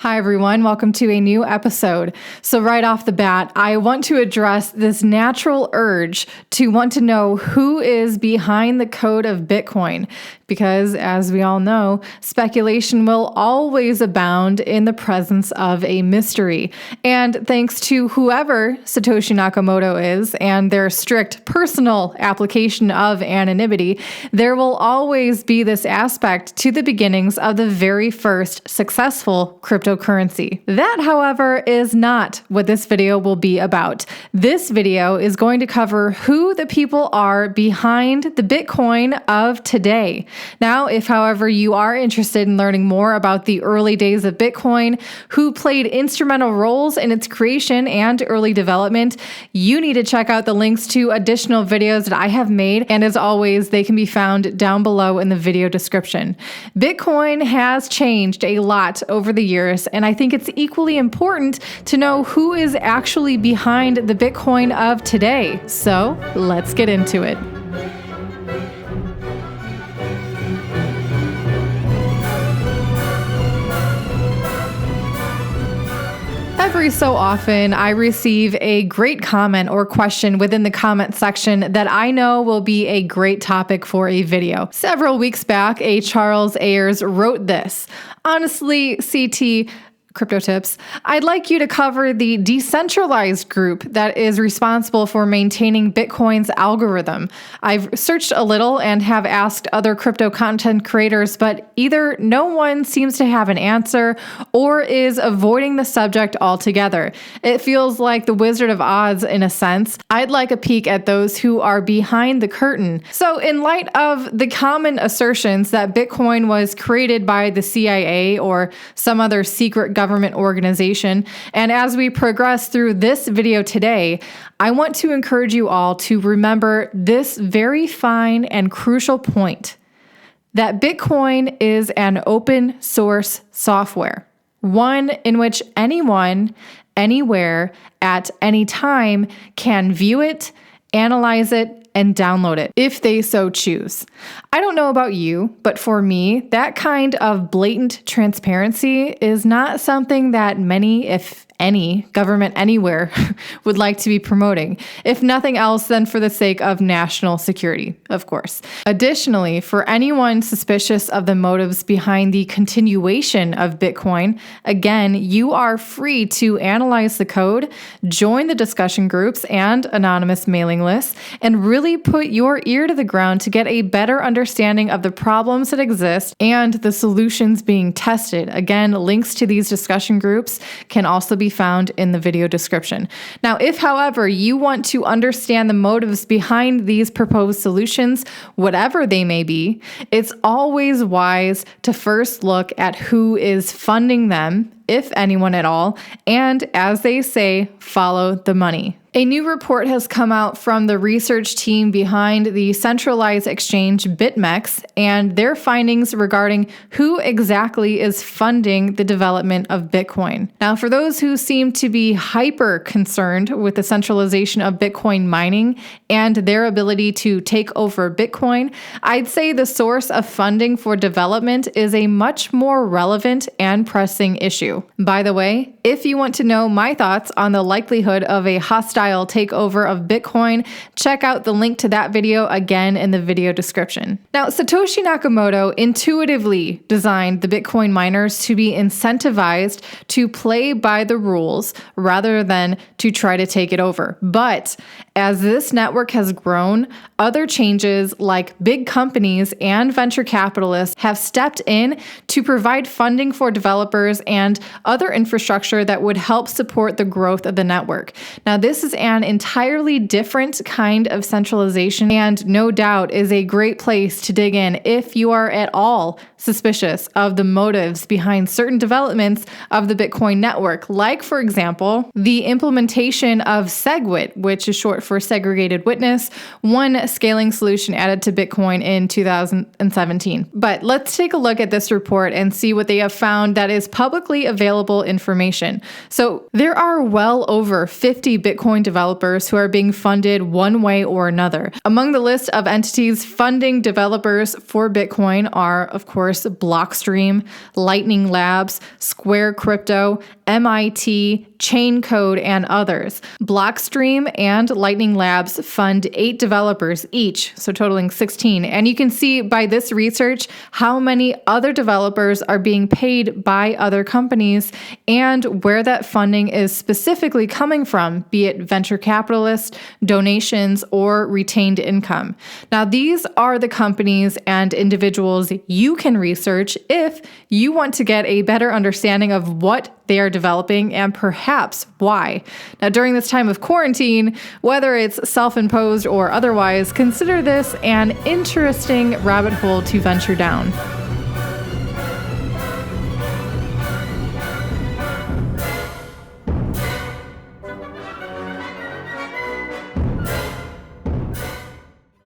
Hi, everyone. Welcome to a new episode. So right off the bat, I want to address this natural urge to want to know who is behind the code of Bitcoin. Because as we all know, speculation will always abound in the presence of a mystery. And thanks to whoever Satoshi Nakamoto is and their strict personal application of anonymity, there will always be this aspect to the beginnings of the very first successful cryptocurrency. That, however, is not what this video will be about. This video is going to cover who the people are behind the Bitcoin of today. Now, if, however, you are interested in learning more about the early days of Bitcoin, who played instrumental roles in its creation and early development, you need to check out the links to additional videos that I have made, and as always, they can be found down below in the video description. Bitcoin has changed a lot over the years, and I think it's equally important to know who is actually behind the Bitcoin of today. So, let's get into it. Every so often, I receive a great comment or question within the comment section that I know will be a great topic for a video. Several weeks back, a Charles Ayers wrote this. Honestly, CT, Crypto Tips, I'd like you to cover the Decentralized group that is responsible for maintaining Bitcoin's algorithm. I've searched a little and have asked other crypto content creators, but either no one seems to have an answer or is avoiding the subject altogether. It feels like the Wizard of Oz in a sense. I'd like a peek at those who are behind the curtain. So in light of the common assertions that Bitcoin was created by the CIA or some other secret government organization. And as we progress through this video today, I want to encourage you all to remember this very fine and crucial point, that Bitcoin is an open source software, one in which anyone, anywhere, at any time can view it, analyze it, and download it if they so choose. I don't know about you, but for me, that kind of blatant transparency is not something that many, if any, government anywhere would like to be promoting, if nothing else than for the sake of national security, of course. Additionally, for anyone suspicious of the motives behind the continuation of Bitcoin, again, you are free to analyze the code, join the discussion groups and anonymous mailing lists, and really put your ear to the ground to get a better understanding of the problems that exist and the solutions being tested. Again, links to these discussion groups can also be found in the video description. Now, if, however, you want to understand the motives behind these proposed solutions, whatever they may be, it's always wise to first look at who is funding them, if anyone at all, and as they say, follow the money. A new report has come out from the research team behind the centralized exchange BitMEX and their findings regarding who exactly is funding the development of Bitcoin. Now, for those who seem to be hyper concerned with the centralization of Bitcoin mining and their ability to take over Bitcoin, I'd say the source of funding for development is a much more relevant and pressing issue. By the way, if you want to know my thoughts on the likelihood of a hostile takeover of Bitcoin, check out the link to that video again in the video description. Now, Satoshi Nakamoto intuitively designed the Bitcoin miners to be incentivized to play by the rules rather than to try to take it over. But as this network has grown, other changes like big companies and venture capitalists have stepped in to provide funding for developers and other infrastructure that would help support the growth of the network. Now, this is an entirely different kind of centralization and no doubt is a great place to dig in if you are at all suspicious of the motives behind certain developments of the Bitcoin network, like, for example, the implementation of SegWit, which is short for segregated witness, one scaling solution added to Bitcoin in 2017. But let's take a look at this report and see what they have found that is publicly available available information. So there are well over 50 Bitcoin developers who are being funded one way or another. Among the list of entities funding developers for Bitcoin are, of course, Blockstream, Lightning Labs, Square Crypto, MIT, Chaincode, and others. Blockstream and Lightning Labs fund 8 developers each, so totaling 16. And you can see by this research how many other developers are being paid by other companies and where that funding is specifically coming from, be it venture capitalists, donations, or retained income. Now, these are the companies and individuals you can research if you want to get a better understanding of what they are developing and perhaps why. Now, during this time of quarantine, whether it's self-imposed or otherwise, consider this an interesting rabbit hole to venture down.